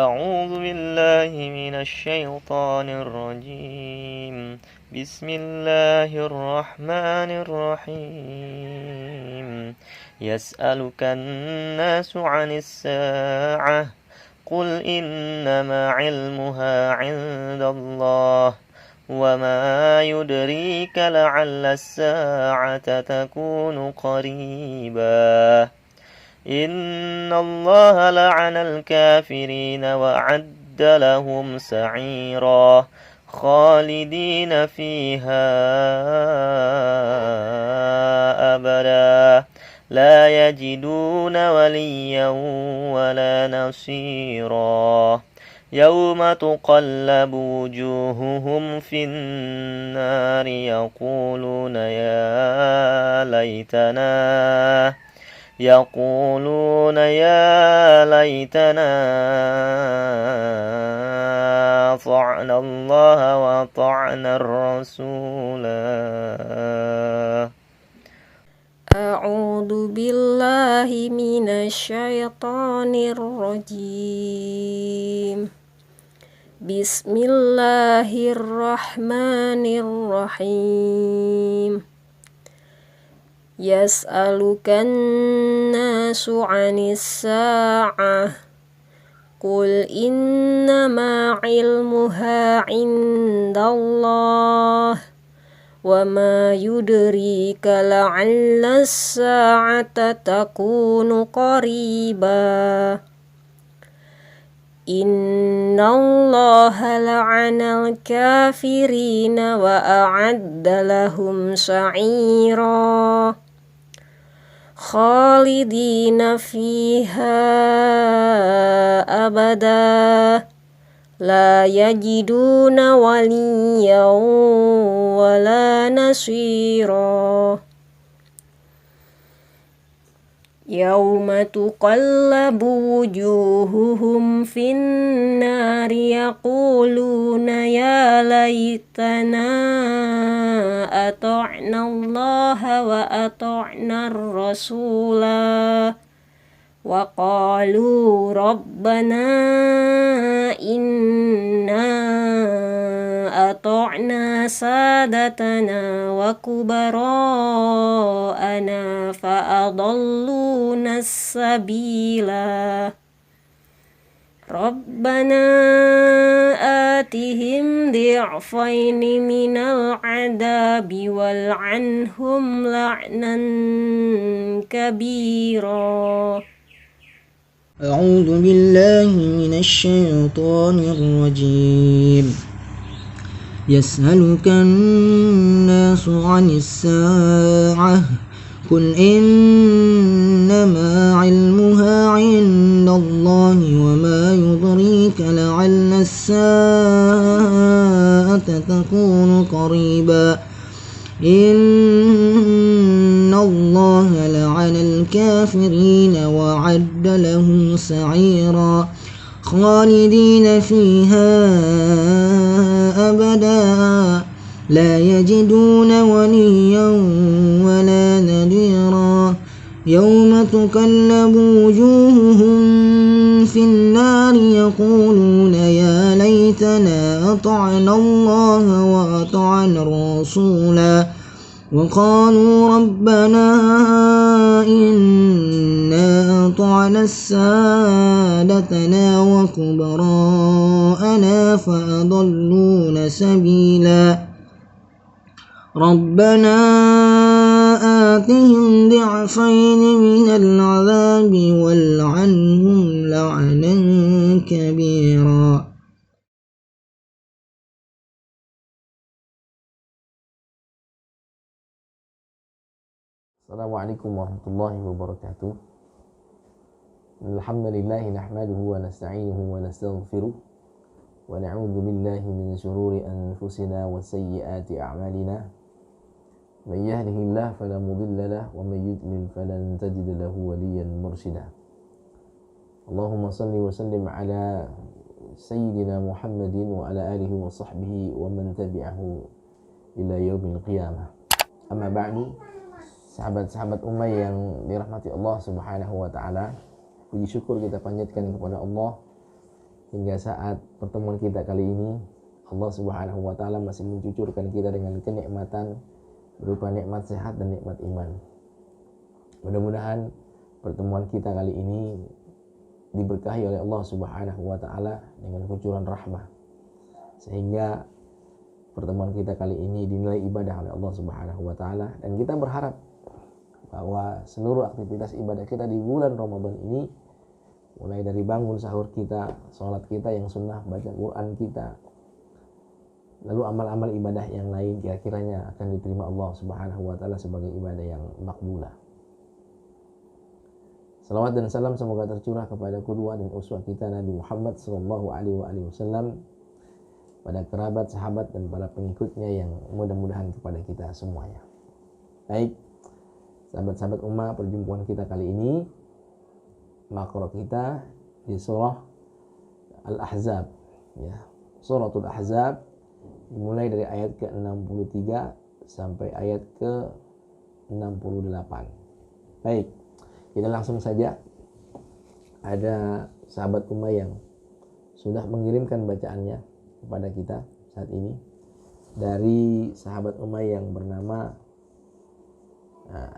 أعوذ بالله من الشيطان الرجيم. بسم الله الرحمن الرحيم. يسألك الناس عن الساعة قل إنما علمها عند الله وما يدريك لعل الساعة تكون قريبا. إن الله لعن الكافرين وأعد لهم سعيرا خالدين فيها أبدا لا يجدون وليا ولا نصيرا. يوم تقلب وجوههم في النار يقولون يا ليتنا أطعنا الله وأطعنا الرسولا. أعوذ بالله من الشيطان الرجيم. بسم الله الرحمن الرحيم. يسألك الناس عن الساعة قل إنما علمها عند الله وما يدريك لعل الساعة تكون قريبا. إن الله لعن الكافرين وأعد لهم سعيرا خالدين فيها أبدا لا يجدون وليا ولا نصيرا. يوم تقلب وجوههم في النار يقولون يا ليتنا أطعنا الله وأطعنا الرسولا وقالوا ربنا إنا أطعنا سادتنا وكبراءنا فأضلونا السبيلا. ربنا آتهم ضعفين من العذاب والعنهم لعنا كبيرا. أعوذ بالله من الشيطان الرجيم. يسألك الناس عن الساعة قل إنما علمها عند الله وما يدريك لعل الساعة تكون قريبا. إن الله لعن الكافرين وأعد لهم سعيرا خالدين فيها أبدا لا يجدون وليا ولا نذيرا. يوم تقلب وجوههم في النار يقولون يا ليتنا أطعنا الله وأطعنا الرسولا وقالوا ربنا إنا أطعنا سادتنا وكبراءنا فأضلونا سبيلا. ربنا آتهم ضعفين من العذاب والعنهم لعنا كبيرا. Assalamualaikum warahmatullahi wabarakatuh. Alhamdulillah nahmaduhu wa nasta'inuhu wa nastaghfiruh wa na'udzu billahi min shururi anfusina wa sayyiati a'malina. Man yahdihillahu fala mudilla lahu wa man yudlil falan tajid lahu waliyyan mursyida. Allahumma shalli wa sallim ala sayyidina Muhammadin wa ala alihi wa sahbihi wa man tabi'ahu ila yaumil qiyamah. Amma ba'du. Sahabat-sahabat ummah yang dirahmati Allah Subhanahu wa taala, puji syukur kita panjatkan kepada Allah hingga saat pertemuan kita kali ini Allah Subhanahu wa taala masih mencucurkan kita dengan kenikmatan berupa nikmat sehat dan nikmat iman. Mudah-mudahan pertemuan kita kali ini diberkahi oleh Allah Subhanahu wa taala dengan kucuran rahmah, sehingga pertemuan kita kali ini dinilai ibadah oleh Allah Subhanahu wa taala, dan kita berharap bahwa seluruh aktivitas ibadah kita di bulan Ramadan ini, mulai dari bangun sahur kita, sholat kita yang sunnah, baca Quran kita, lalu amal-amal ibadah yang lain kira-kiranya akan diterima Allah Subhanahu wa taala sebagai ibadah yang makbulah. Salawat dan salam semoga tercurah kepada qudwah dan uswah kita Nabi Muhammad sallallahu alaihi wasallam, pada kerabat, sahabat dan para pengikutnya yang mudah-mudahan kepada kita semuanya. Baik, sahabat-sahabat ummah, perjumpaan kita kali ini makro kita di surah Al-Ahzab, ya. Suratul Ahzab dimulai dari ayat ke-63 sampai ayat ke-68. Baik, kita langsung saja. Ada sahabat ummah yang sudah mengirimkan bacaannya kepada kita saat ini, dari sahabat ummah yang bernama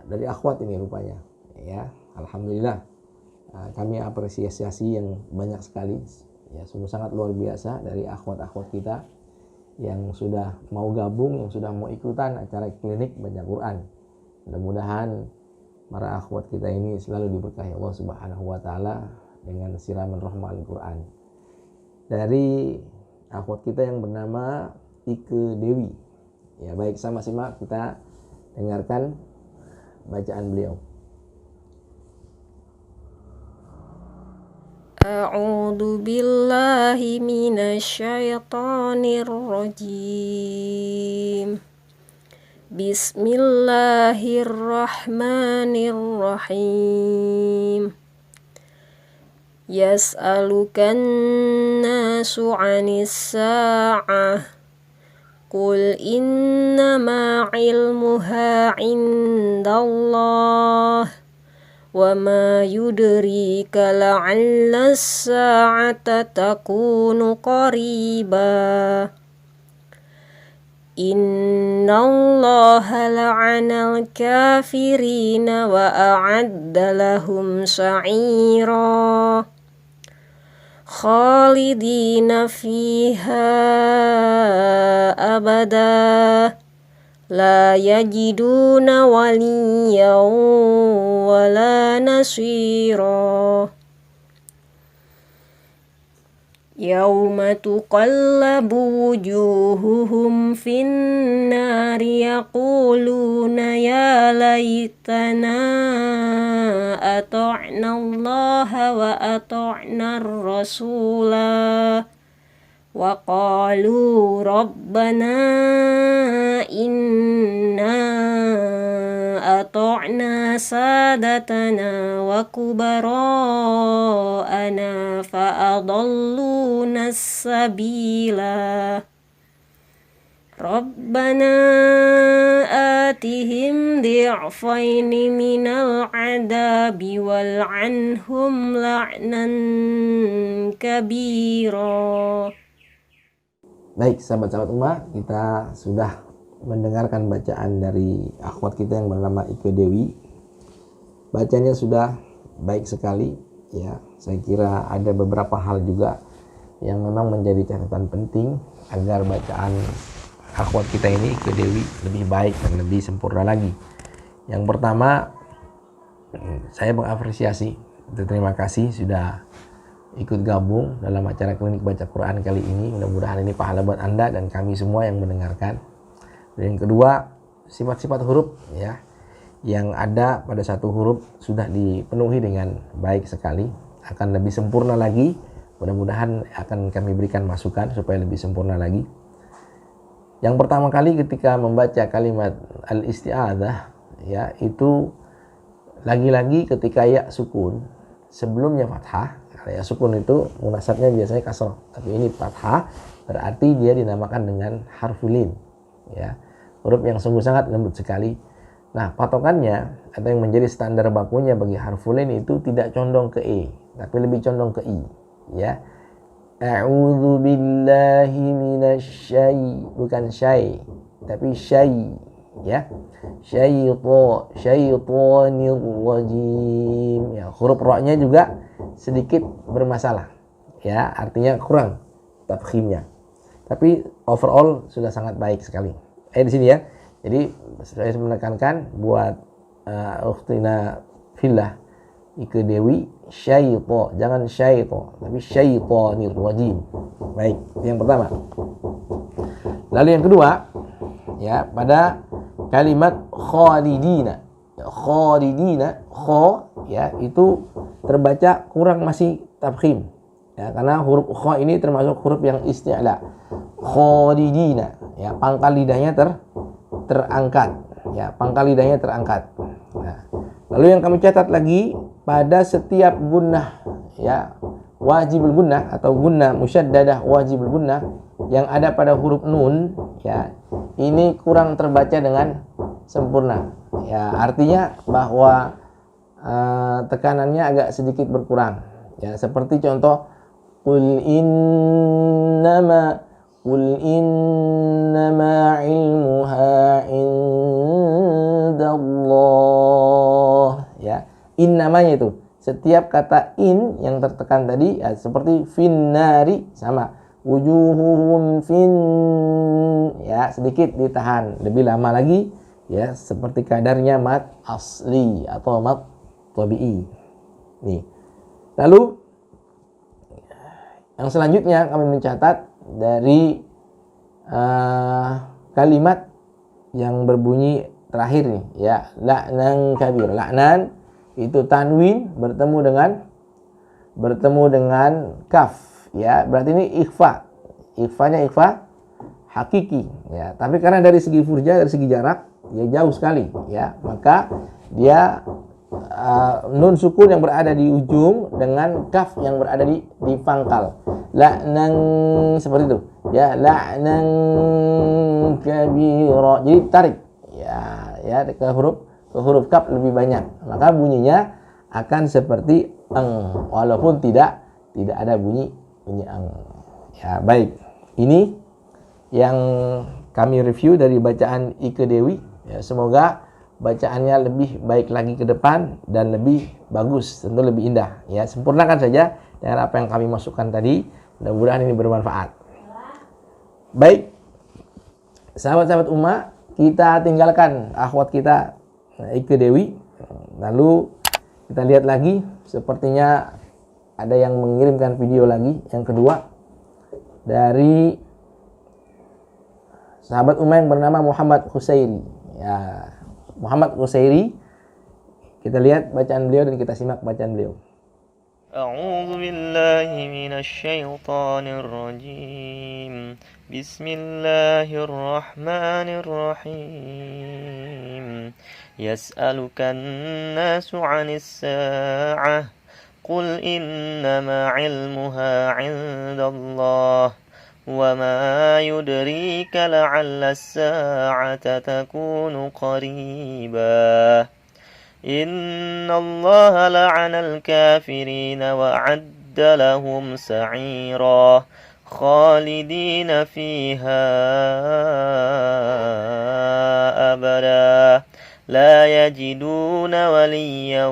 dari akhwat ini rupanya, ya. Alhamdulillah, kami apresiasi yang banyak sekali, ya, sungguh sangat luar biasa dari akhwat-akhwat kita yang sudah mau gabung, yang sudah mau ikutan acara klinik baca Quran. Mudah-mudahan para akhwat kita ini selalu diberkahi Allah Subhanahu wa taala dengan siraman rahmah Al-Quran. Dari akhwat kita yang bernama Ike Dewi. Ya, baik, sama simak kita dengarkan bacaan beliau. A'udzu billahi minasyaitonir rajim. Bismillahirrahmanirrahim. Yas'alukan nasu 'anis sa'ah. Qul innama 'ilmuha 'indallah. Wa ma yudrika la'alla as-sa'ata takunu qariba. Innallaha la'anal kafirina wa a'adda lahum sa'ira. Khalidina fiha abada. La yajiduna waliyan wala nasira. Yauma tuqallabu wujuhuhum fin nari yaquluna ya laitana ata'na Allaha wa ata'na ar-rasula. Wa qalu rabbana inna ata'na sadatana wa kubara'ana fa'adalluna as-sabila. Rabbana atihim di'faini minal adabi wal'anhum la'nan kabira. Baik, sahabat-sahabat ummah, kita sudah mendengarkan bacaan dari akhwat kita yang bernama Ike Dewi. Bacanya sudah baik sekali, ya. Saya kira ada beberapa hal juga yang memang menjadi catatan penting agar bacaan akhwat kita ini, Ike Dewi, lebih baik dan lebih sempurna lagi. Yang pertama, saya mengapresiasi, terima kasih sudah ikut gabung dalam acara klinik baca Quran kali ini. Mudah-mudahan ini pahala buat Anda dan kami semua yang mendengarkan. Dan yang kedua, sifat-sifat huruf, ya, yang ada pada satu huruf sudah dipenuhi dengan baik sekali, akan lebih sempurna lagi. Mudah-mudahan akan kami berikan masukan supaya lebih sempurna lagi. Yang pertama kali ketika membaca kalimat al-isti'adzah, ya, itu lagi-lagi ketika ya sukun sebelumnya fathah. Ya sukun itu munasabnya biasanya kasrah, tapi ini fathah, berarti dia dinamakan dengan harful lin, ya, huruf yang sungguh sangat lembut sekali. Nah, patokannya atau yang menjadi standar bakunya bagi harful lin itu tidak condong ke e, tapi lebih condong ke i, ya. A'udzu billahi minasy bukan syai, tapi syai, ya. Syaitonir rajim. Ya, huruf ra-nya juga sedikit bermasalah. Ya, artinya kurang tafkhimnya. Tapi overall sudah sangat baik sekali. Di sini ya. Jadi saya menekankan buat ukhtina fillah Ike Dewi, syaito, jangan syaito, tapi syaitonir rajim. Baik, yang pertama. Lalu yang kedua, ya, pada kalimat khalidina. Khalidina, kha, ya, itu terbaca kurang masih tafkhim. Ya, karena huruf kha ini termasuk huruf yang isti'la. Khalidina, ya, pangkal lidahnya terangkat. Ya, pangkal lidahnya terangkat. Nah, lalu yang kami catat lagi pada setiap gunnah, ya, wajibul gunnah atau gunnah musyaddadah wajibul gunnah yang ada pada huruf nun, ya, ini kurang terbaca dengan sempurna. Ya, artinya bahwa tekanannya agak sedikit berkurang. Ya, seperti contoh qul innama ilmuha indallah. Ya, in namanya itu. Setiap kata in yang tertekan tadi, ya, seperti finnari sama. Wujuhuhum ya, sedikit ditahan, lebih lama lagi, ya, seperti kadarnya mad asli atau mad tabi'i. Nih. Lalu yang selanjutnya kami mencatat dari kalimat yang berbunyi terakhir nih, ya, la'nan kabir. La'nan itu tanwin bertemu dengan kaf. Ya, berarti ini ikhfa. Ikhfanya ikhfa hakiki, ya. Tapi karena dari segi furja, dari segi jarak, ya jauh sekali, ya. Maka dia nun sukun yang berada di ujung dengan kaf yang berada di pangkal. La'nan seperti itu. Ya, la'nan kabira. Jadi tarik. Ya, ke huruf kaf lebih banyak. Maka bunyinya akan seperti eng, walaupun tidak ada bunyi ang. Ya, baik. Ini yang kami review dari bacaan Ike Dewi. Ya, semoga bacaannya lebih baik lagi ke depan dan lebih bagus, tentu lebih indah. Ya, sempurnakan saja dengan apa yang kami masukkan tadi. Mudah-mudahan ini bermanfaat. Baik. Sahabat-sahabat Ummah, kita tinggalkan akhwat kita Ike Dewi. Lalu kita lihat lagi, sepertinya ada yang mengirimkan video lagi yang kedua dari sahabat Ummah yang bernama Muhammad Husairi. Ya, Muhammad Husairi. Kita lihat bacaan beliau dan kita simak bacaan beliau. أعوذ بالله من الشيطان الرجيم بسم الله الرحمن الرحيم يسألك الناس عن الساعة قل إنما علمها عند الله وما يدريك لعل الساعة تكون قريبا إن الله لعن الكافرين وأعد لهم سعيرا خالدين فيها أبدا لا يجدون وليا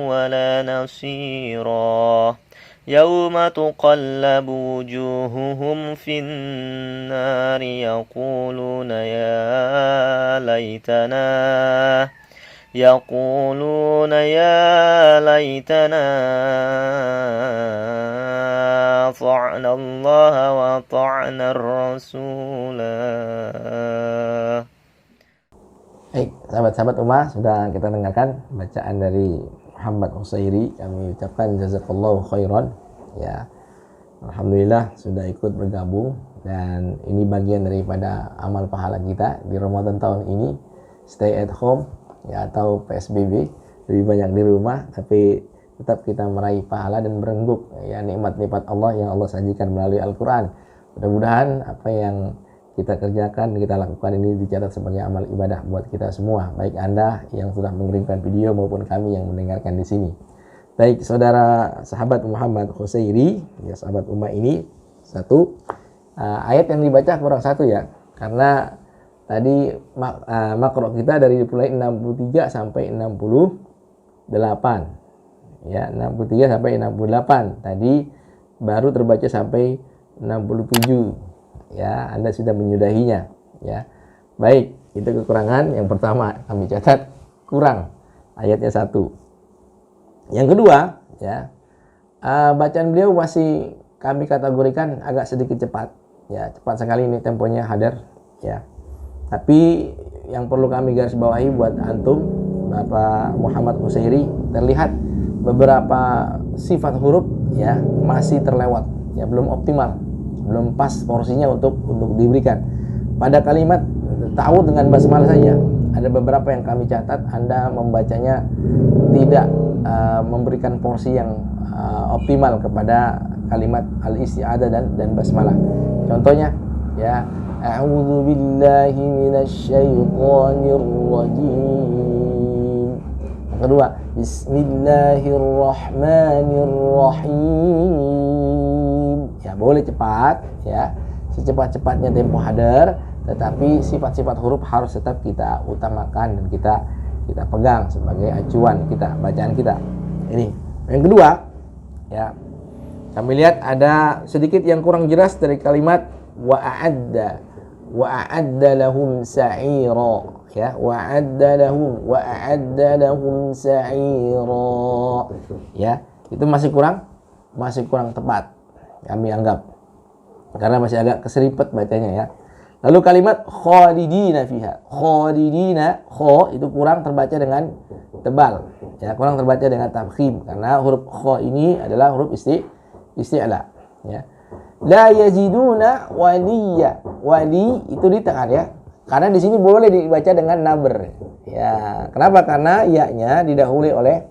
ولا نصيرا يوم تقلب وجوههم في النار يقولون يا ليتنا أطعنا الله وأطعنا الرسول. Baik, sahabat-sahabat Ummah, sudah kita dengarkan bacaan dari Muhammad Husairi. Kami ucapkan jazakallahu khairan. Ya, alhamdulillah sudah ikut bergabung, dan ini bagian daripada amal pahala kita di Ramadan tahun ini. Stay at home, ya, atau PSBB, lebih banyak di rumah, tapi tetap kita meraih pahala dan berengguk, ya, nikmat-nikmat Allah yang Allah sajikan melalui Al-Quran. Mudah-mudahan apa yang kita kerjakan, kita lakukan ini dicatat sebagai amal ibadah buat kita semua, baik Anda yang sudah mengirimkan video maupun kami yang mendengarkan di sini. Baik, saudara sahabat Muhammad Husairi, ya, sahabat Ummah ini Satu, ayat yang dibaca kurang satu ya, karena tadi makro kita dari mulai 63 sampai 68 ya, 63 sampai 68 tadi baru terbaca sampai 67 ya, Anda sudah menyudahinya ya. Baik, itu kekurangan yang pertama kami catat, kurang ayatnya satu. Yang kedua ya, bacaan beliau masih kami kategorikan agak sedikit cepat ya, cepat sekali ini temponya Hadar ya. Tapi yang perlu kami garis bawahi buat antum, Bapak Muhammad Qusairi, terlihat beberapa sifat huruf ya masih terlewat ya, belum optimal, belum pas porsinya untuk diberikan. Pada kalimat ta'awudz dengan basmalah saja ada beberapa yang kami catat Anda membacanya tidak memberikan porsi yang optimal kepada kalimat al-isti'adzah dan basmalah. Contohnya ya, a'udzu billahi minasyaitonir rajim. Yang kedua, bismillahirrahmanirrahim. Ya, boleh cepat ya, secepat-cepatnya tempo Hadar, tetapi sifat-sifat huruf harus tetap kita utamakan dan kita pegang sebagai acuan kita, bacaan kita. Ini. Yang kedua, ya. Kami lihat ada sedikit yang kurang jelas dari kalimat wa'adda lahum sa'ira ya, wa'adda lahum sa'ira ya, itu masih kurang tepat kami anggap, karena masih agak keseripet bacanya ya. Lalu kalimat khalidina fiha, khalidina, kha itu kurang terbaca dengan tebal ya, kurang terbaca dengan tafkhim, karena huruf kha ini adalah huruf isti'la ya. La yajiduna waliya, wali itu ditekan ya, karena di sini boleh dibaca dengan nabr ya. Kenapa? Karena ya-nya didahului oleh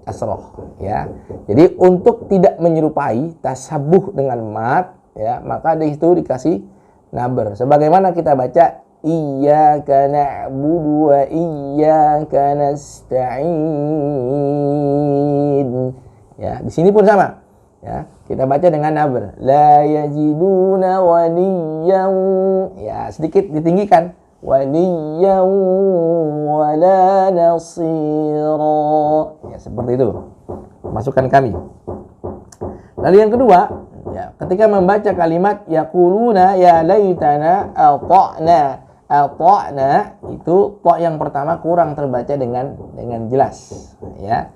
kasroh ya. Jadi untuk tidak menyerupai tasabuh dengan mat ya, maka di situ dikasih nabr. Sebagaimana kita baca iyyaka na'budu wa iyyaka nasta'in ya, di sini pun sama ya, kita baca dengan nabr. La yajiduna waliyan ya, sedikit ditinggikan, waliyan wala nasira ya, seperti itu masukan kami. Lalu yang kedua ya, ketika membaca kalimat yaquluna ya laitana ata'na itu ta yang pertama kurang terbaca dengan jelas ya.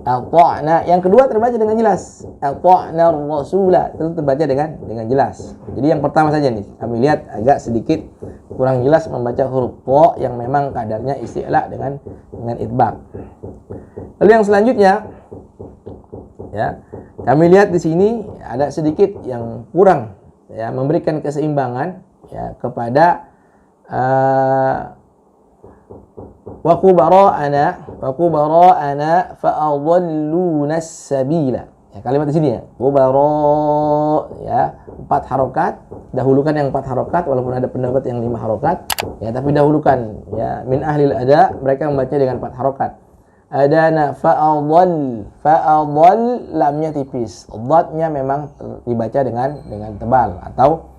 Ata'na yang kedua terbaca dengan jelas, ata'na rasula itu terbaca dengan jelas. Jadi yang pertama saja nih kami lihat agak sedikit kurang jelas membaca huruf ta yang memang kadarnya isti'la dengan itbaq. Lalu yang selanjutnya ya, kami lihat di sini ada sedikit yang kurang ya, memberikan keseimbangan ya kepada wa kubara'ana fa'adalluna sabila ya, kalimat di sini ya, kubara ya, 4 harokat, dahulukan yang 4 harokat walaupun ada pendapat yang 5 harokat ya, tapi dahulukan ya. Min ahlil ada, mereka membaca dengan 4 harokat. Adana fa'adall lamnya tipis, dhatnya memang dibaca dengan tebal atau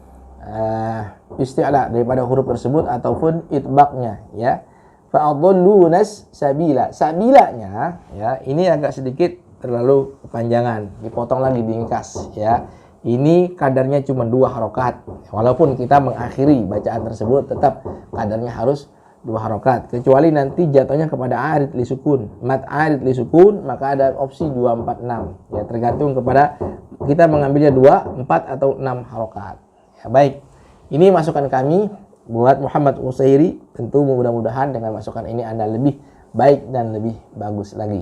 isti'la daripada huruf tersebut ataupun itbaqnya ya. Fa'adallunas sabila, sabilanya ya, ini agak sedikit terlalu kepanjangan, dipotong lagi, diingkas ya. Ini kadarnya cuma 2 harokat, walaupun kita mengakhiri bacaan tersebut tetap kadarnya harus 2 harokat, kecuali nanti jatuhnya kepada arid li sukun, mat arid li sukun, maka ada opsi 2, 4, 6 ya, tergantung kepada kita mengambilnya 2, 4 atau 6 harokat ya. Baik, ini masukan kami buat Muhammad Qusairi, tentu mudah-mudahan dengan masukan ini Anda lebih baik dan lebih bagus lagi.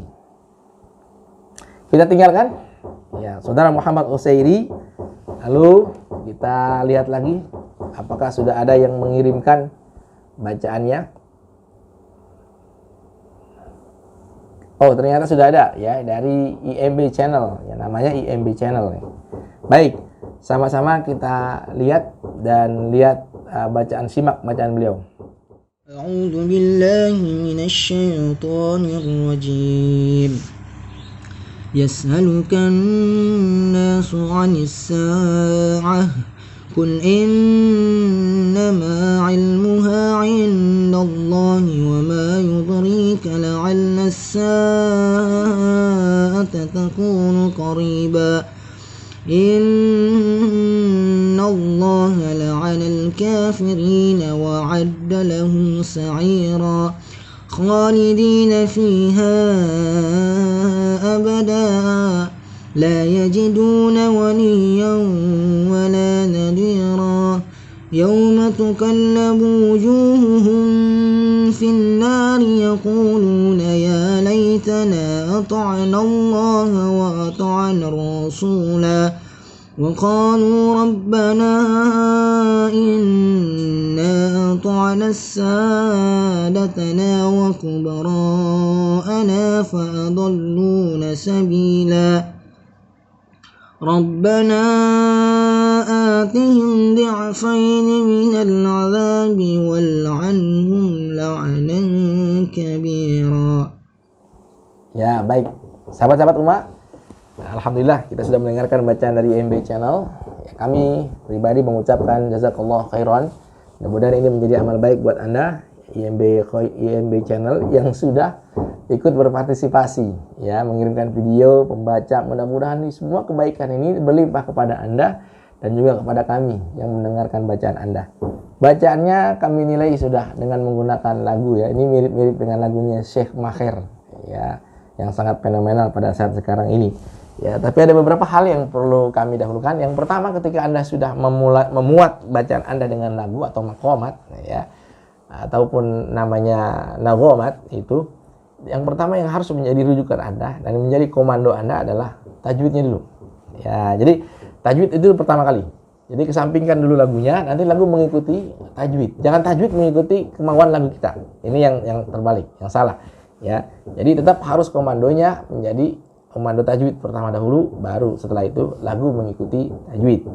Kita tinggalkan ya saudara Muhammad Qusairi, lalu kita lihat lagi apakah sudah ada yang mengirimkan bacaannya. Oh, ternyata sudah ada ya, dari IMB Channel ya, namanya IMB Channel ya. Baik, sama-sama kita lihat dan lihat bacaan, simak bacaan beliau. A'udzu billahi minasy syaithanir rajim. يسألك الناس عن الساعة قل إنما علمها عند الله وما يدريك لعل الساعة تكون قريبا إن الله لعن الكافرين وعد لهم سعيرا خالدين فيها أبدا لا يجدون وليا ولا نذيرا يوم تقلب وجوههم في النار يقولون يا ليتنا أطعنا الله وأطعنا الرسولا وقالوا ربنا إنا أطعنا سادتنا وكبراءنا فأضلونا سبيلا ربنا آتهم ضعفين من العذاب والعنهم لعنا كبيرا. Ya, baik. Sahabat-sahabat Ummah, alhamdulillah kita sudah mendengarkan bacaan dari IMB Channel. Ya, kami pribadi mengucapkan jazakallah khairan. Mudah-mudahan ini menjadi amal baik buat Anda IMB Channel yang sudah ikut berpartisipasi, ya, mengirimkan video, pembaca. Mudah-mudahan ini semua kebaikan ini berlimpah kepada Anda dan juga kepada kami yang mendengarkan bacaan Anda. Bacaannya kami nilai sudah dengan menggunakan lagu, ya. Ini mirip-mirip dengan lagunya Syekh Maher, ya, yang sangat fenomenal pada saat sekarang ini. Ya, tapi ada beberapa hal yang perlu kami dahulukan. Yang pertama, ketika Anda sudah memuat bacaan Anda dengan lagu atau maqamat, ya, ataupun namanya nagomat, itu yang pertama yang harus menjadi rujukan Anda dan menjadi komando Anda adalah tajwidnya dulu. Ya, jadi tajwid itu pertama kali. Jadi kesampingkan dulu lagunya, nanti lagu mengikuti tajwid. Jangan tajwid mengikuti kemauan lagu kita. Ini yang terbalik, yang salah. Ya, jadi tetap harus komandonya menjadi komando tajwid pertama dahulu, baru setelah itu lagu mengikuti tajwid.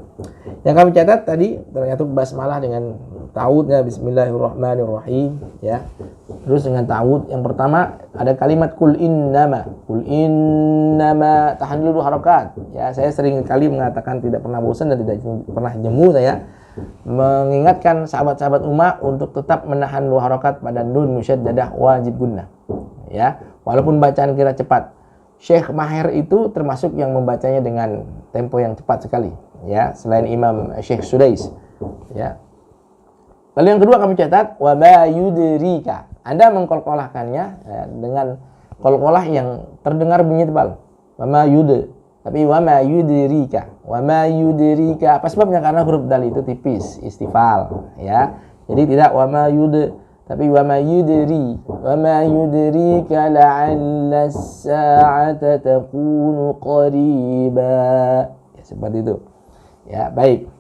Yang kami catat tadi ternyata basmalah dengan ta'awudnya bismillahirrahmanirrahim, ya. Terus dengan ta'awud yang pertama ada kalimat kul innama, tahan dulu harakat. Ya, saya sering kali mengatakan tidak pernah bosan dan tidak pernah jemu saya mengingatkan sahabat-sahabat ummah untuk tetap menahan dulu harakat pada nun musyaddadah wajib gunnah. Ya, walaupun bacaan kita cepat. Syekh Maher itu termasuk yang membacanya dengan tempo yang cepat sekali, ya, selain Imam Syekh Sudais, ya. Lalu yang kedua kami catat wa ma yudrika. Anda mengkolkolahkannya, ya, dengan kolkolah yang terdengar bunyi tebal. Wa ma yud, tapi wa ma yudrika. Wa ma yudrika. Apa sebabnya? Karena huruf dal itu tipis, istifal, ya. Jadi tidak wa ma yud, tapi wa ma yudrika la'alla as-sa'ata takunu qariba. Ya, seperti itu. Ya, baik.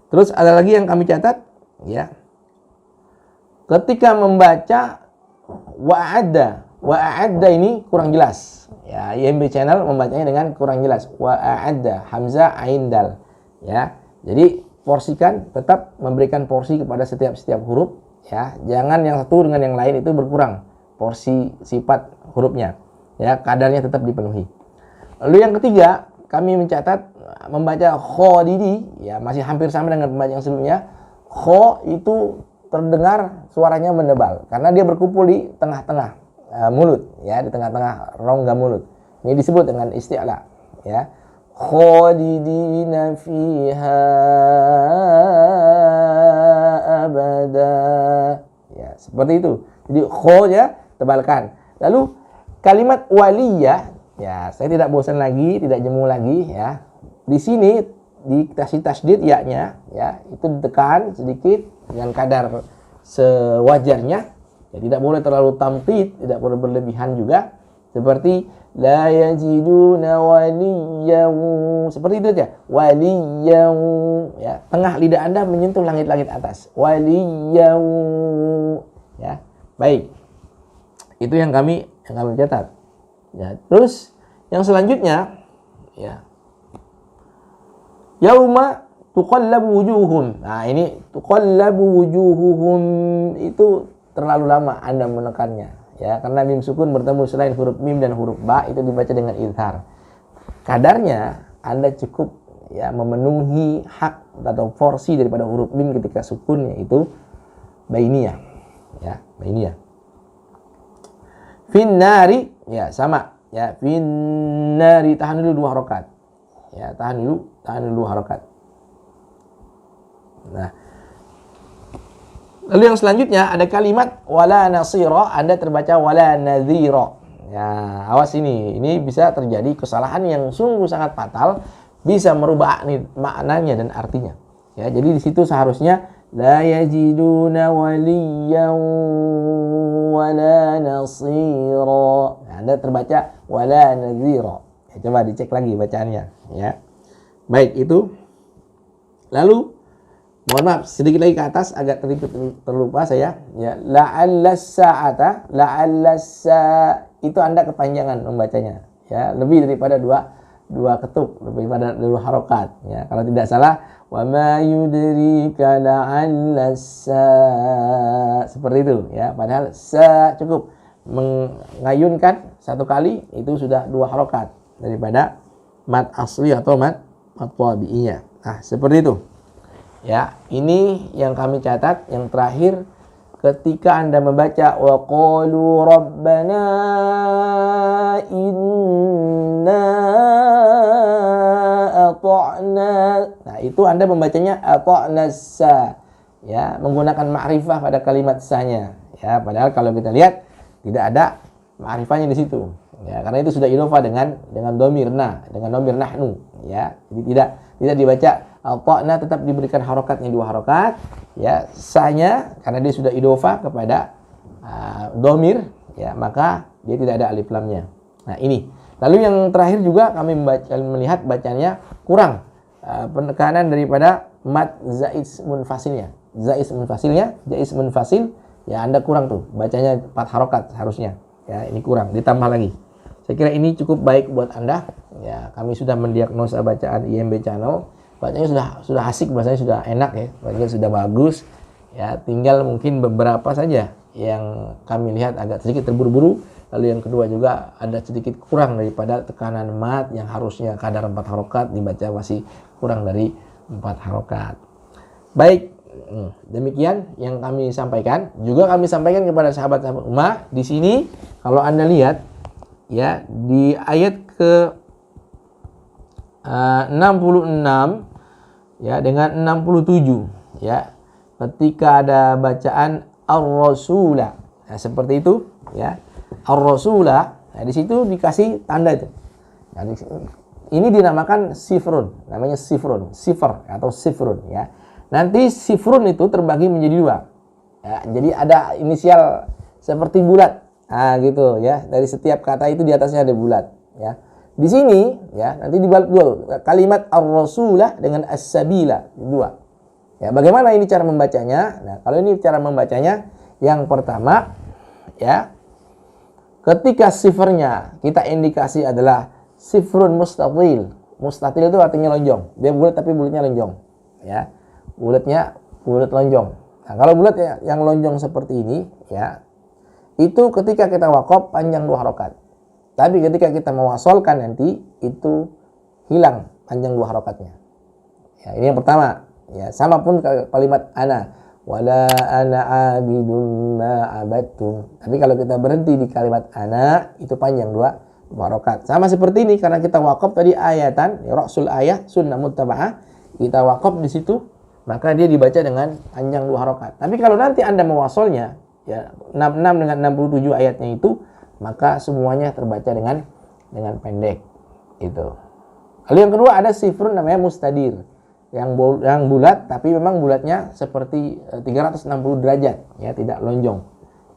Terus ada lagi yang kami catat, ya. Ketika membaca wa'adda ini kurang jelas. Ya, IMB Channel membacanya dengan kurang jelas. Wa'adda, hamzah ain dal. Ya. Jadi porsikan, tetap memberikan porsi kepada setiap huruf. Ya, jangan yang satu dengan yang lain itu berkurang porsi sifat hurufnya, ya, kadarnya tetap dipenuhi. Lalu yang ketiga kami mencatat membaca khodidi, ya, masih hampir sama dengan pembacaan yang sebelumnya. Kho itu terdengar suaranya menebal karena dia berkumpul di tengah-tengah mulut, ya, di tengah-tengah rongga mulut. Ini disebut dengan isti'la, ya. Khodidina fiha abada. Ya, seperti itu. Jadi kho, ya, tebalkan. Lalu kalimat waliyah, ya, saya tidak bosan lagi, tidak jemu lagi, ya. Di sini dikasih tasdid ya-nya, ya, itu ditekan sedikit dengan kadar sewajarnya. Ya, tidak boleh terlalu tamtid, tidak boleh berlebihan juga. Seperti la yajiduna waliyan, seperti itu aja. Waliyan, ya, tengah lidah Anda menyentuh langit-langit atas. Waliyan, ya. Baik. Itu yang kami catat. Ya, terus yang selanjutnya, ya. Yauma tuqallabu wujuhum. Nah, ini tuqallabu wujuhuhum itu terlalu lama Anda menekannya, ya, karena mim sukun bertemu selain huruf mim dan huruf ba itu dibaca dengan izhar. kadarnya Anda cukup ya memenuhi hak atau porsi daripada huruf mim ketika sukun, yaitu bainiyah. Ya, bainiyah. Finnari ya sama ya, finnari tahan dulu 2 harokat. Ya, tahan dulu 2 harokat. Nah, lalu yang selanjutnya ada kalimat wala nasira, Anda terbaca wala nadhira. Ya, awas ini bisa terjadi kesalahan yang sungguh sangat fatal, bisa merubah maknanya dan artinya. Ya, jadi di situ seharusnya la yajiduna waliyan wala nasira. Nah, Anda terbaca wala nadhira. Ya, coba dicek lagi bacaannya ya. Baik, itu. Lalu mohon maaf sedikit lagi ke atas, agak terlupa saya ya. La'alla sa'ata, la'alla itu Anda kepanjangan membacanya ya, lebih daripada dua ketuk, lebih daripada 2 harokat ya. Kalau tidak salah wa ma yudrika la'alla seperti itu ya, padahal cukup mengayunkan 1 kali itu sudah 2 harokat daripada mad asli atau mad tabi'iyah. Nah, seperti itu. Ya, ini yang kami catat yang terakhir ketika Anda membaca wa qalu rabbana inna ata'na. Nah, itu Anda membacanya ata'na sa. Ya, menggunakan ma'rifah pada kalimat sa-nya. Ya, padahal kalau kita lihat tidak ada ma'rifahnya di situ. Ya, karena itu sudah idhofah dengan dhamir na, dengan dhamir nahnu, ya. Jadi tidak dibaca ata'na, tetap diberikan harokatnya 2 harokat ya, sa-nya karena dia sudah idhofah kepada dhamir ya, maka dia tidak ada alif lamnya. Nah, ini. Lalu yang terakhir juga kami melihat bacanya kurang penekanan daripada mad zaiz munfasilnya. Zaiz munfasil ya, Anda kurang tuh bacanya 4 harokat harusnya. Ya, ini kurang, ditambah lagi. Saya kira ini cukup baik buat Anda. Ya, kami sudah mendiagnosa bacaan IMB Channel. Bacanya sudah asik, bahasanya sudah enak ya, bacanya sudah bagus. Ya, tinggal mungkin beberapa saja yang kami lihat agak sedikit terburu-buru. Lalu yang kedua juga ada sedikit kurang daripada tekanan mat yang harusnya kadar 4 harokat dibaca masih kurang dari 4 harokat. Baik, demikian yang kami sampaikan. Juga kami sampaikan kepada sahabat-sahabat ummah. Di sini kalau Anda lihat ya, di ayat ke 66 ya dengan 67 ya, ketika ada bacaan ar-rasula. Nah, seperti itu ya. Ar-rasula. Nah, di situ dikasih tanda itu. Nah, ini dinamakan sifrun, namanya sifr atau sifrun ya. Nanti sifrun itu terbagi menjadi 2. Ya, jadi ada inisial seperti bulat. Nah, gitu ya. Dari setiap kata itu di atasnya ada bulat ya. Di sini ya, nanti dibalik dulu kalimat ar-rasulah dengan as-sabila 2. Ya, bagaimana ini cara membacanya? Nah, kalau ini cara membacanya yang pertama ya, ketika sifrnya kita indikasi adalah sifrun mustatil. Mustatil itu artinya lonjong. Dia bulat tapi bulatnya lonjong. Ya. Bulat lonjong. Nah, kalau bulat ya, yang lonjong seperti ini ya, itu ketika kita waqaf panjang 2 harokat. Tapi ketika kita mewasolkan nanti itu hilang panjang 2 harokatnya. Ya, ini yang pertama. Ya, sama pun kalimat ana wala ana abidun ma abattum. Tapi kalau kita berhenti di kalimat ana itu panjang 2 harokat. Sama seperti ini karena kita waqaf tadi ayatan, ya, rasul ayah sunnah muttaba'ah, kita waqaf di situ, maka dia dibaca dengan panjang 2 harokat. Tapi kalau nanti Anda mewasolnya ya 66 dengan 67 ayatnya itu, maka semuanya terbaca dengan pendek itu. Lalu yang kedua ada sifrun namanya mustadir, yang bulat tapi memang bulatnya seperti 360 derajat ya, tidak lonjong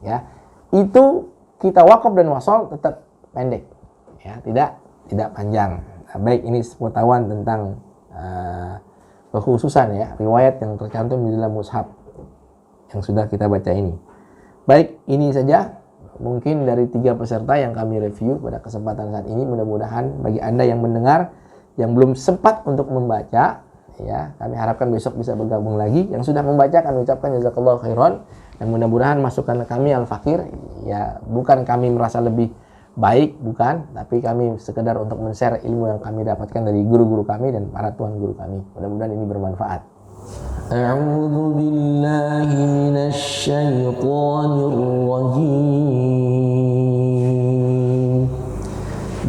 ya. Itu kita waqaf dan wasol tetap pendek ya, tidak panjang. Nah, baik, ini pengetahuan tentang kekhususan ya riwayat yang tercantum di dalam mushaf yang sudah kita baca ini. Baik, ini saja mungkin dari 3 peserta yang kami review pada kesempatan saat ini. Mudah-mudahan bagi Anda yang mendengar yang belum sempat untuk membaca ya, kami harapkan besok bisa bergabung lagi. Yang sudah membaca kami ucapkan jazakallahu khairan, dan mudah-mudahan masukan kami al-fakir ya, bukan kami merasa lebih baik, bukan, tapi kami sekedar untuk men-share ilmu yang kami dapatkan dari guru-guru kami dan para tuan guru kami. Mudah-mudahan ini bermanfaat. A'udzu billahi minasy syaithanir rajim.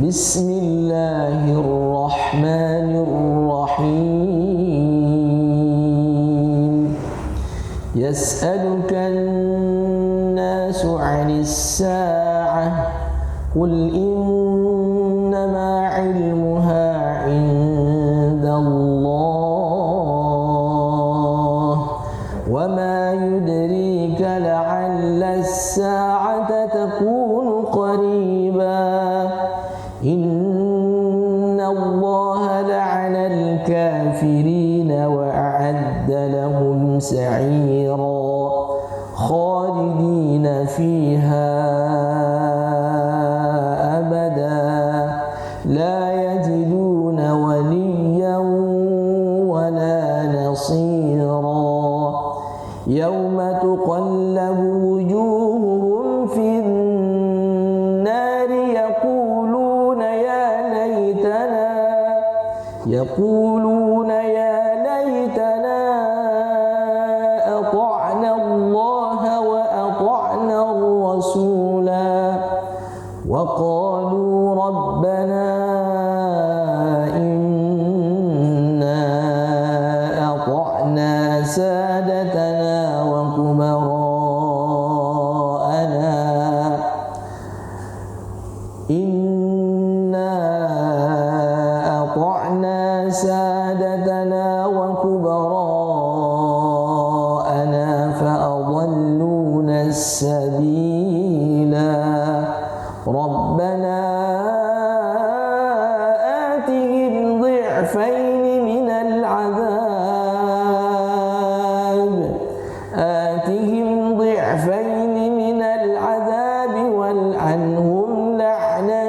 Bismillahirrahmanirrahim. Yas'alukan nasu 'anis sa'ah قل إنما علمها عند الله وما يدريك لعل الساعة تكون قريبا إن الله لعن الكافرين وأعد لهم سعيرا خالدين فيها لا يجدون وليا ولا نصيرا يوم تقلب وجوههم في النار يقولون يا ليتنا أطعنا الله وأطعنا الرسولا وقالوا ربنا إنا أطعنا سادتنا وكبراءنا فأضلونا السبيلا ربنا آتهم ضعفين من العذاب والعنهم لعنا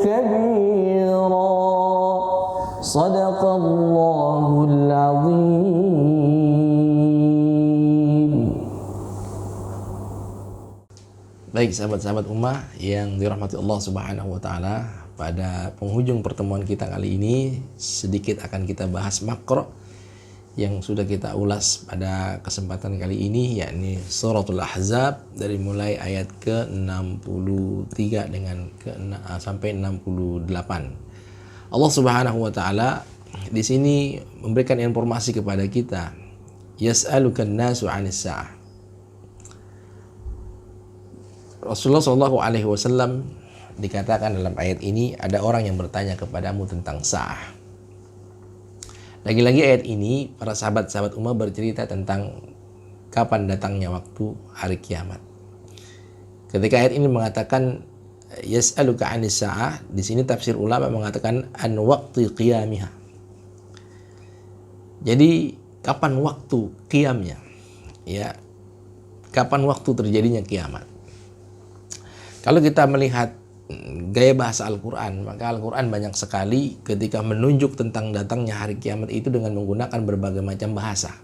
كبيرا صدق الله العظيم. Baik sahabat-sahabat ummah yang dirahmati Allah Subhanahu wa taala, pada penghujung pertemuan kita kali ini sedikit akan kita bahas makro yang sudah kita ulas pada kesempatan kali ini, yakni suratul Ahzab dari mulai ayat ke-63 dengan sampai 68. Allah Subhanahu wa taala di sini memberikan informasi kepada kita, yas'alukan nasu 'anis sa'ah. Rasulullah SAW dikatakan dalam ayat ini, ada orang yang bertanya kepadamu tentang sa'ah. Lagi-lagi ayat ini para sahabat-sahabat ummah bercerita tentang kapan datangnya waktu hari kiamat. Ketika ayat ini mengatakan yas'aluka 'anis sa'ah, di sini tafsir ulama mengatakan an waqti qiyamiha. Jadi kapan waktu qiyamnya? Ya, kapan waktu terjadinya kiamat? Kalau kita melihat gaya bahasa Al-Quran, maka Al-Quran banyak sekali ketika menunjuk tentang datangnya hari kiamat itu dengan menggunakan berbagai macam bahasa.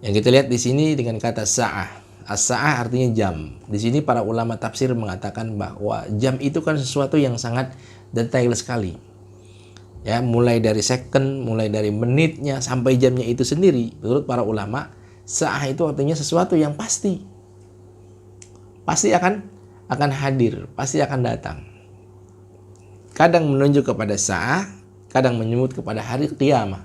Yang kita lihat di sini dengan kata sa'ah. As-sa'ah artinya jam. Di sini para ulama tafsir mengatakan bahwa jam itu kan sesuatu yang sangat detail sekali. Ya, mulai dari second, mulai dari menitnya sampai jamnya itu sendiri. Menurut para ulama, sa'ah itu artinya sesuatu yang pasti. Pasti akan hadir, pasti akan datang. Kadang menunjuk kepada sa'ah, kadang menyebut kepada hari kiamat.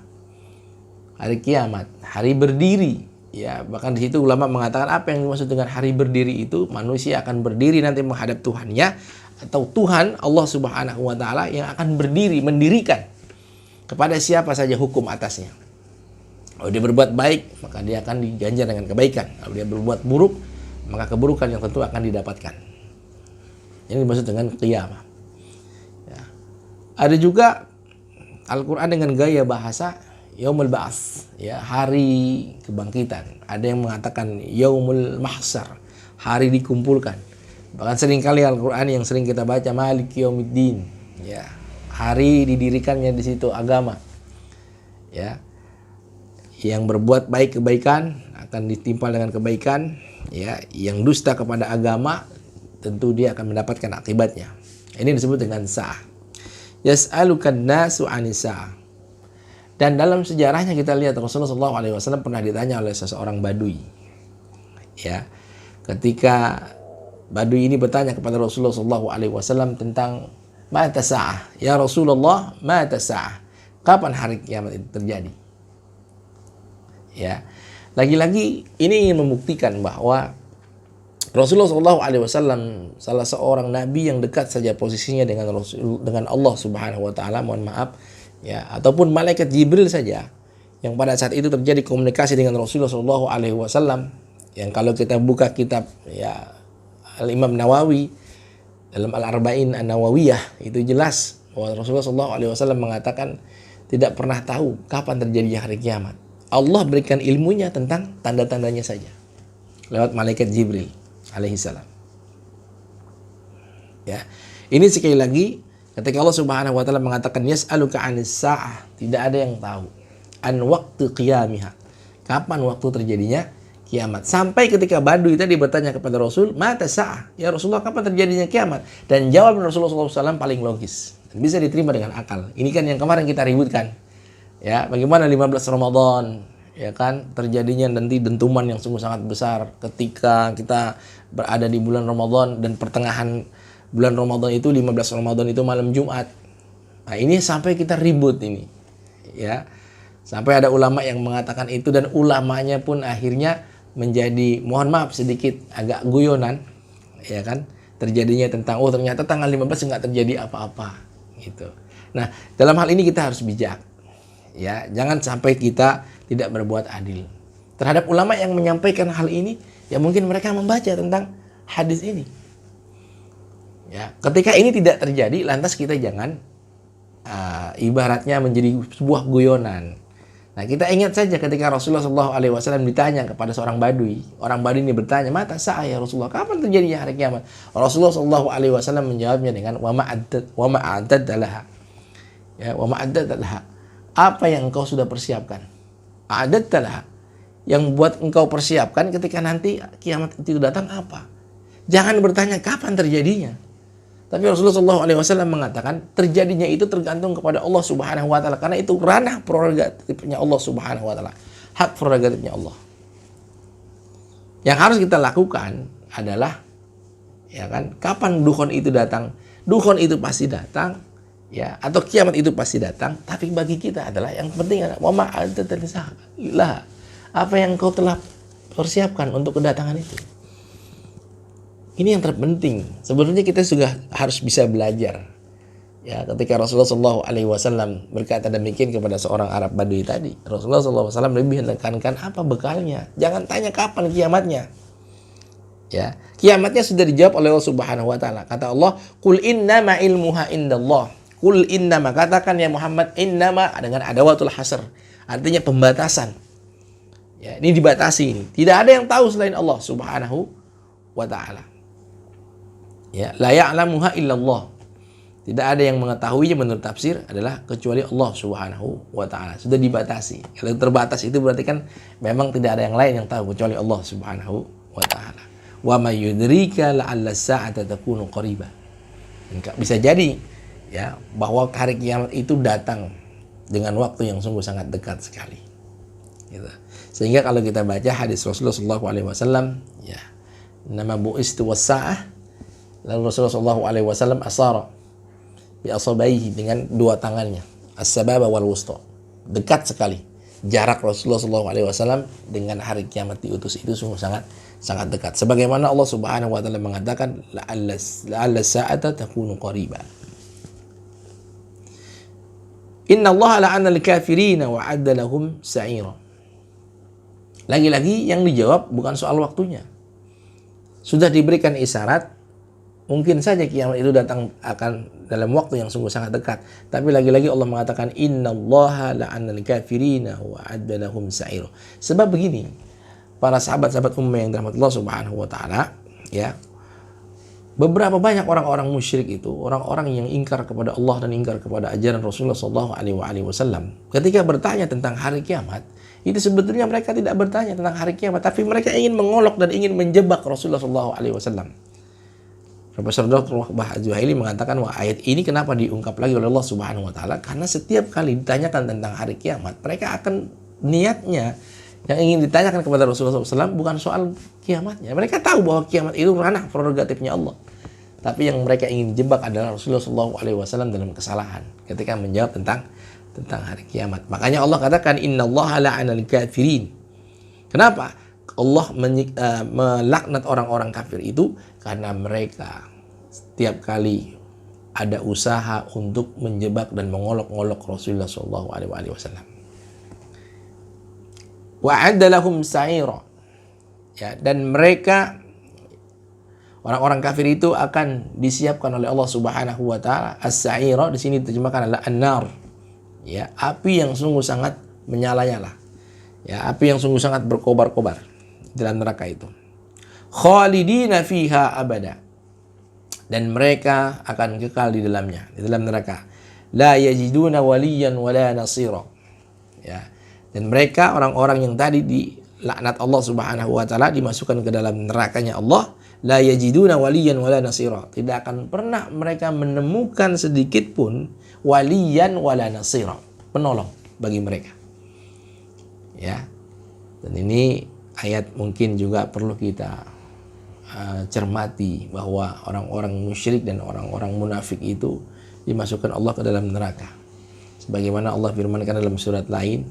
Hari kiamat, hari berdiri. Ya, bahkan di situ ulama mengatakan apa yang dimaksud dengan hari berdiri itu, manusia akan berdiri nanti menghadap Tuhannya, atau Tuhan Allah Subhanahu wa taala yang akan berdiri, mendirikan kepada siapa saja hukum atasnya. Kalau dia berbuat baik, maka dia akan diganjar dengan kebaikan. Kalau dia berbuat buruk, maka keburukan yang tentu akan didapatkan. Ini dimaksud dengan qiyamah. Ya. Ada juga Al-Quran dengan gaya bahasa yaumul ba'ats, ya, hari kebangkitan. Ada yang mengatakan yaumul mahsyar, hari dikumpulkan. Bahkan seringkali Al-Quran yang sering kita baca maliki yaumiddin, ya, hari didirikannya di situ agama. Ya. Yang berbuat baik kebaikan akan ditimpal dengan kebaikan, ya, yang dusta kepada agama tentu dia akan mendapatkan akibatnya. Ini disebut dengan sa'ah. Yas'alukan nasu 'anis sa'ah. Dan dalam sejarahnya kita lihat Rasulullah SAW pernah ditanya oleh seseorang Badui. Ya, ketika Badui ini bertanya kepada Rasulullah SAW tentang mata sa'ah. Ya Rasulullah, mata sa'ah. Kapan hari kiamat itu terjadi? Ya, lagi-lagi ini ingin membuktikan bahwa Rasulullah SAW salah seorang nabi yang dekat saja posisinya dengan Allah Subhanahu wa taala, mohon maaf, ya, ataupun malaikat Jibril saja yang pada saat itu terjadi komunikasi dengan Rasulullah SAW, yang kalau kita buka kitab ya Al-Imam Nawawi dalam Al-Arba'in An-Nawawiyah itu jelas bahwa Rasulullah SAW mengatakan tidak pernah tahu kapan terjadinya hari kiamat. Allah berikan ilmunya tentang tanda-tandanya saja lewat malaikat Jibril alaihissalam. Ya, ini sekali lagi ketika Allah Subhanahu wa taala mengatakan yas'aluka 'anis sa'ah, tidak ada yang tahu an waqtu qiyamiha, kapan waktu terjadinya kiamat. Sampai ketika Badui tadi bertanya kepada Rasul, mata sa'ah, ya Rasulullah kapan terjadinya kiamat? Dan jawaban Rasulullah SAW paling logis dan bisa diterima dengan akal. Ini kan yang kemarin kita ributkan. Ya, bagaimana 15 Ramadan, ya kan, terjadinya nanti dentuman yang sungguh sangat besar ketika kita berada di bulan Ramadan dan pertengahan bulan Ramadan itu 15 Ramadan itu malam Jumat. Nah, ini sampai kita ribut ini. Ya. Sampai ada ulama yang mengatakan itu dan ulamanya pun akhirnya menjadi, mohon maaf sedikit agak guyonan, ya kan? Terjadinya tentang ternyata tanggal 15 enggak terjadi apa-apa gitu. Nah, dalam hal ini kita harus bijak. Ya, jangan sampai kita tidak berbuat adil terhadap ulama yang menyampaikan hal ini. Ya mungkin mereka membaca tentang hadis ini. Ya, ketika ini tidak terjadi, lantas kita jangan ibaratnya menjadi sebuah guyonan. Nah, kita ingat saja ketika Rasulullah SAW ditanya kepada seorang Badui. Orang Badui ini bertanya, mata sa'ah ya Rasulullah, kapan terjadinya hari kiamat? Rasulullah SAW menjawabnya dengan wa ma'addad laha. Ya, wa ma'addad laha. Apa yang engkau sudah persiapkan? A'addad laha. Yang buat engkau persiapkan ketika nanti kiamat itu datang apa? Jangan bertanya kapan terjadinya. Tapi Rasulullah SAW mengatakan terjadinya itu tergantung kepada Allah Subhanahu wa taala, karena itu ranah prerogatifnya Allah Subhanahu wa taala. Hak prerogatifnya Allah. Yang harus kita lakukan adalah, ya kan, kapan dukhon itu datang? Dukhon itu pasti datang, ya, atau kiamat itu pasti datang, tapi bagi kita adalah yang penting adalah wa ma'adatlah. Apa yang kau telah persiapkan untuk kedatangan itu. Ini yang terpenting. Sebenarnya kita juga harus bisa belajar. Ya, ketika Rasulullah SAW berkata demikian kepada seorang Arab Badui tadi, Rasulullah SAW lebih menekankan apa bekalnya. Jangan tanya kapan kiamatnya. Ya, kiamatnya sudah dijawab oleh Allah Subhanahu wa taala. Kata Allah, "Qul innama ilmuha indallah." Qul innama, katakan ya Muhammad, innama dengan adawatul hasr. Artinya pembatasan. Ya, ini dibatasi ini. Tidak ada yang tahu selain Allah Subhanahu wa taala. Ya, la ya'lamuha illallah. Tidak ada yang mengetahuinya menurut tafsir adalah kecuali Allah Subhanahu wa taala. Sudah dibatasi. Kalau terbatas itu berarti kan memang tidak ada yang lain yang tahu kecuali Allah Subhanahu wa taala. Wa may yudrika la'alla as-sa'ata takunu qariba. Bisa jadi ya bahwa hari kiamat itu datang dengan waktu yang sungguh sangat dekat sekali. Gitu. Sehingga kalau kita baca hadis Rasulullah SAW, ya, nama bu'istu was-sa'ah, lalu Rasulullah SAW asara bi asabaihi dengan dua tangannya, as-sababa wal wusta, dekat sekali jarak Rasulullah SAW dengan hari kiamat diutus itu sungguh sangat dekat. Sebagaimana Allah Subhanahu wa taala mengatakan la'alla sa'ata takunu qariba. Inna Allah la'ana al-kafirina wa 'adda lahum sa'ira. Lagi-lagi yang dijawab bukan soal waktunya. Sudah diberikan isyarat, mungkin saja kiamat itu datang akan dalam waktu yang sungguh sangat dekat. Tapi lagi-lagi Allah mengatakan innallaha la'anal kafirina wa 'adda lahum sa'ir. Sebab begini, para sahabat-sahabat ummah yang dirahmati Allah Subhanahu wa taala, ya. Beberapa banyak orang-orang musyrik itu, orang-orang yang ingkar kepada Allah dan ingkar kepada ajaran Rasulullah SAW. Ketika bertanya tentang hari kiamat, itu sebetulnya mereka tidak bertanya tentang hari kiamat, tapi mereka ingin mengolok dan ingin menjebak Rasulullah SAW. Profesor Dr. Wahbah Az-Zuhaili mengatakan bahwa ayat ini kenapa diungkap lagi oleh Allah Subhanahu wa taala? Karena setiap kali ditanyakan tentang hari kiamat, mereka akan niatnya yang ingin ditanyakan kepada Rasulullah SAW bukan soal kiamatnya. Mereka tahu bahwa kiamat itu ranah prerogatifnya Allah. Tapi yang mereka ingin jebak adalah Rasulullah SAW dalam kesalahan ketika menjawab tentang hari kiamat. Makanya Allah katakan innallaha la'anal kafirin. Kenapa? Allah melaknat orang-orang kafir itu karena mereka setiap kali ada usaha untuk menjebak dan mengolok-olok Rasulullah SAW. Wa'adda lahum sa'ira. Ya, dan mereka orang-orang kafir itu akan disiapkan oleh Allah Subhanahu wa taala. As-sa'ira di sini diterjemahkan adalah an-nar. Ya, api yang sungguh sangat menyala-nyala. Ya, api yang sungguh sangat berkobar-kobar dalam neraka itu. Khalidina fiha abada. Dan mereka akan kekal di dalamnya, di dalam neraka. La yajiduna waliyan wala nasira. Ya. Dan mereka orang-orang yang tadi dilaknat Allah Subhanahu wa taala dimasukkan ke dalam nerakanya Allah, la yajiduna waliyan wala nasira. Tidak akan pernah mereka menemukan sedikit pun waliyan wala nasira, penolong bagi mereka. Ya. Dan ini ayat mungkin juga perlu kita cermati bahwa orang-orang musyrik dan orang-orang munafik itu dimasukkan Allah ke dalam neraka. Sebagaimana Allah firmankan dalam surat lain,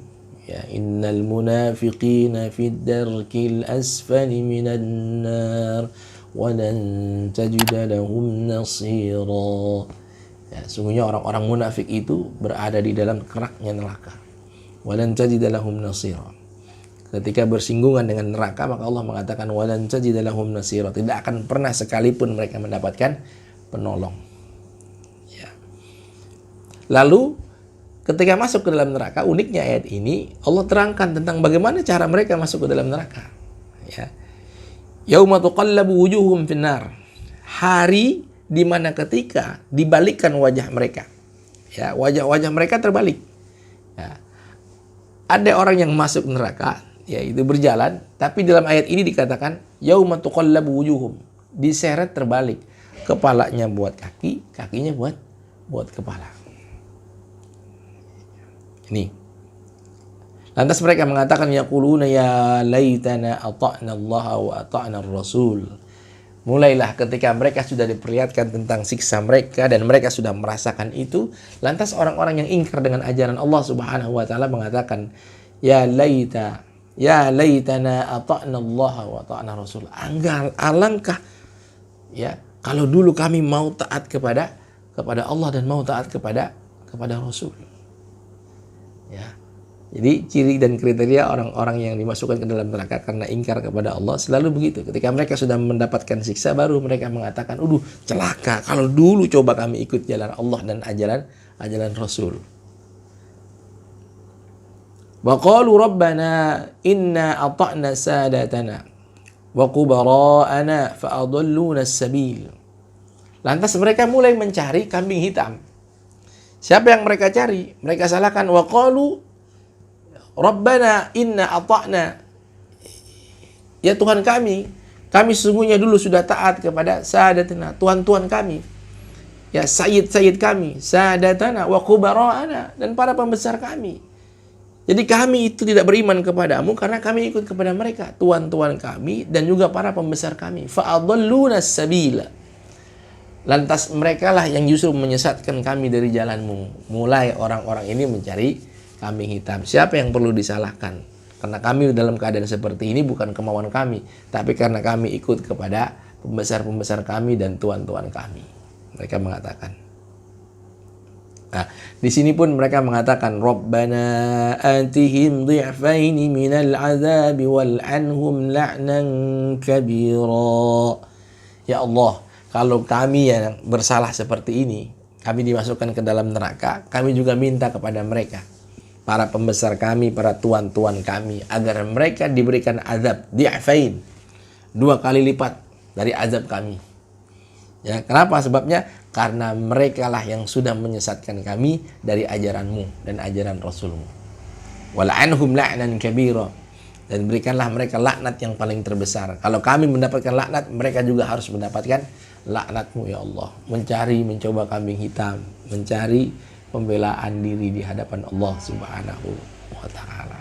ya innal munafiqina fid darkil asfali minan nar wa lan tajida lahum nasira. Ya, sungguhnya orang-orang munafik itu berada di dalam keraknya neraka. Wa lan tajida lahum nasira. Ketika bersinggungan dengan neraka, maka Allah mengatakan walan tajida lahum nasira, tidak akan pernah sekalipun mereka mendapatkan penolong. Ya. Lalu ketika masuk ke dalam neraka, uniknya ayat ini Allah terangkan tentang bagaimana cara mereka masuk ke dalam neraka. Ya. Yauma tuqallabu wujuhum finnar. Hari di mana ketika dibalikkan wajah mereka. Ya, wajah-wajah mereka terbalik. Ya. Ada orang yang masuk neraka, yaitu berjalan, tapi dalam ayat ini dikatakan yauma tuqallabu wujuhum, diseret terbalik, kepalanya buat kaki, kakinya buat kepala. Ini. Lantas mereka mengatakan yaquluna ya laitana ata'na Allah wa ata'na ar-rasul. Mulailah ketika mereka sudah diperlihatkan tentang siksa mereka dan mereka sudah merasakan itu, lantas orang-orang yang ingkar dengan ajaran Allah Subhanahu wa taala mengatakan ya laitana ata'na Allah wa ata'na Rasul. Alangkah ya kalau dulu kami mau taat kepada Allah dan mau taat kepada Rasul. Ya. Jadi ciri dan kriteria orang-orang yang dimasukkan ke dalam neraka karena ingkar kepada Allah selalu begitu. Ketika mereka sudah mendapatkan siksa baru mereka mengatakan, celaka kalau dulu coba kami ikut jalan Allah dan ajaran Rasul. Wa qalu rabbana inna ata'na sadatana wa kubara'ana fa adalluna as-sabil. Lantas mereka mulai mencari kambing hitam. Siapa yang mereka cari? Mereka salahkan wa qalu rabbana inna ata'na, ya Tuhan kami sesungguhnya dulu sudah taat kepada sadatana, tuan-tuan kami, ya sayyid kami, sadatana wa kubara'ana, dan para pembesar kami. Jadi kami itu tidak beriman kepadamu karena kami ikut kepada mereka, tuan-tuan kami dan juga para pembesar kami. Fa'adalluna sabila. Lantas mereka lah yang justru menyesatkan kami dari jalanmu. Mulai orang-orang ini mencari kambing hitam. Siapa yang perlu disalahkan? Karena kami dalam keadaan seperti ini bukan kemauan kami, tapi karena kami ikut kepada pembesar-pembesar kami dan tuan-tuan kami. Mereka mengatakan. Nah, di sini pun mereka mengatakan Rabbana atihim dhi'faini minal azabi wal'anhum la'nan kabira. Ya Allah, kalau kami yang bersalah seperti ini, kami dimasukkan ke dalam neraka, kami juga minta kepada mereka, para pembesar kami, para tuan-tuan kami, agar mereka diberikan azab dhi'fain, 2 kali lipat dari azab kami. Ya, kenapa? Sebabnya karena mereka lah yang sudah menyesatkan kami dari ajaranmu dan ajaran Rasulmu. Wal'anhum la'nan kabira, dan berikanlah mereka laknat yang paling terbesar. Kalau kami mendapatkan laknat, mereka juga harus mendapatkan laknatmu ya Allah, mencoba kambing hitam, mencari pembelaan diri di hadapan Allah Subhanahu wa ta'ala.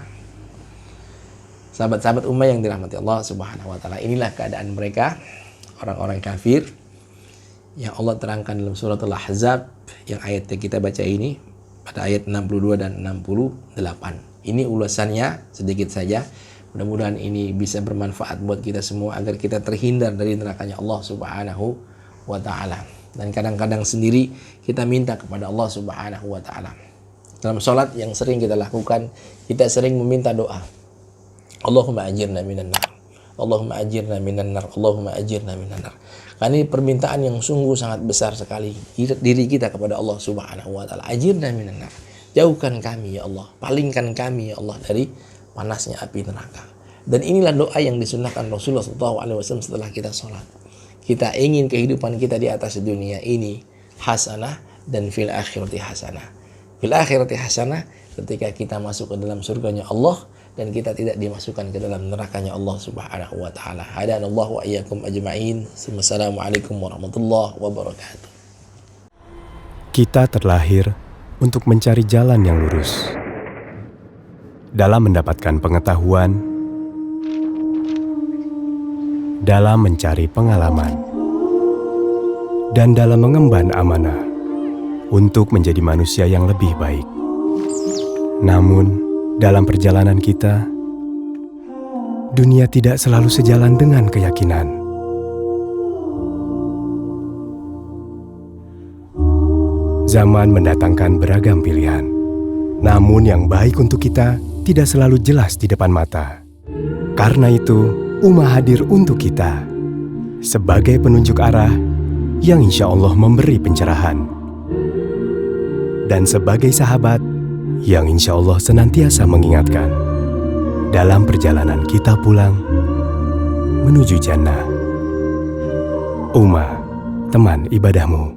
Sahabat-sahabat ummah yang dirahmati Allah Subhanahu wa ta'ala, inilah keadaan mereka, orang-orang kafir yang Allah terangkan dalam surat Al-Ahzab yang ayat yang kita baca ini pada ayat 62 dan 68. Ini ulasannya sedikit saja. Mudah-mudahan ini bisa bermanfaat buat kita semua agar kita terhindar dari nerakanya Allah Subhanahu wa ta'ala. Dan kadang-kadang sendiri kita minta kepada Allah Subhanahu wa ta'ala. Dalam sholat yang sering kita lakukan, kita sering meminta doa. Allahumma ajirna minan nar. Allahumma ajirna minan nar. Allahumma ajirna minan nar. Karena ini permintaan yang sungguh sangat besar sekali diri kita kepada Allah Subhanahu wa ta'ala. Ajirna minan nar. Jauhkan kami ya Allah, palingkan kami ya Allah dari panasnya api neraka. Dan inilah doa yang disunnahkan Rasulullah SAW setelah kita sholat. Kita ingin kehidupan kita di atas dunia ini hasanah dan fil akhirati hasanah. Fil akhirati hasanah ketika kita masuk ke dalam surganya Allah dan kita tidak dimasukkan ke dalam nerakanya Allah Subhanahu wa ta'ala. Hadanallahu wa iyyakum ajma'in. Wassalamualaikum warahmatullahi wabarakatuh. Kita terlahir untuk mencari jalan yang lurus. Dalam mendapatkan pengetahuan, dalam mencari pengalaman, dan dalam mengemban amanah untuk menjadi manusia yang lebih baik. Namun, dalam perjalanan kita, dunia tidak selalu sejalan dengan keyakinan. Zaman mendatangkan beragam pilihan, namun yang baik untuk kita tidak selalu jelas di depan mata. Karena itu, Ummah hadir untuk kita sebagai penunjuk arah yang insya Allah memberi pencerahan, dan sebagai sahabat yang insya Allah senantiasa mengingatkan dalam perjalanan kita pulang menuju jannah. Ummah, teman ibadahmu.